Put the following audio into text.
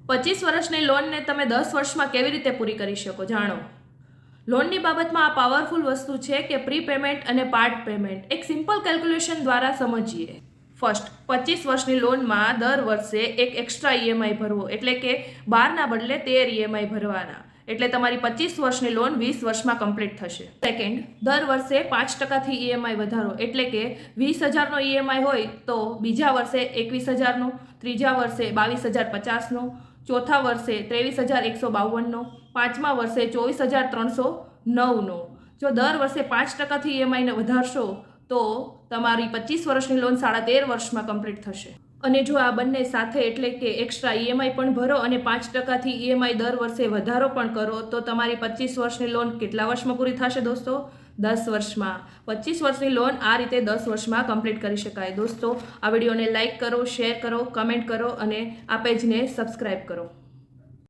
25 વર્ષની લોનને તમે 10 વર્ષમાં કેવી રીતે પૂરી કરી શકો જાણો. લોનની બાબતમાં આ પાવરફુલ વસ્તુ છે કે પ્રી પેમેન્ટ અને પાર્ટ પેમેન્ટ એક સિમ્પલ કેલ્ક્યુલેશન દ્વારા સમજીએ. ફર્સ્ટ, 25 વર્ષની લોનમાં દર વર્ષે એક એક્સ્ટ્રા ઈએમઆઈ ભરવો, એટલે કે 12ના બદલે 13 ઈએમઆઈ ભરવાના, એટલે તમારી 25 વર્ષની લોન 20 વર્ષમાં કમ્પ્લીટ થશે. સેકન્ડ, દર વર્ષે 5%થી ઈએમઆઈ વધારો, એટલે કે 20,000નો ઈએમઆઈ હોય તો બીજા વર્ષે 21,000નો, ત્રીજા વર્ષે 22,050નો, ચોથા વર્ષે 23,152નો, પાંચમા વર્ષે 24,309નો. જો દર વર્ષે 5%થી ઈએમઆઈને વધારશો તો તમારી 25 વર્ષની લોન 13.5 વર્ષમાં કમ્પ્લીટ થશે. અને જો આ બંને સાથે, એટલે કે એક્સ્ટ્રા ઈએમઆઈ પણ ભરો અને 5%થી ઈએમઆઈ દર વર્ષે વધારો પણ કરો તો તમારી 25 વર્ષની લોન કેટલા વર્ષમાં પૂરી થશે દોસ્તો? 10 વર્ષમાં. 25 વર્ષની લોન આ રીતે 10 વર્ષમાં કમ્પ્લીટ કરી શકાય. દોસ્તો, આ વિડીયોને લાઇક કરો, શેર કરો, કમેન્ટ કરો અને આ પેજને સબસ્ક્રાઈબ કરો.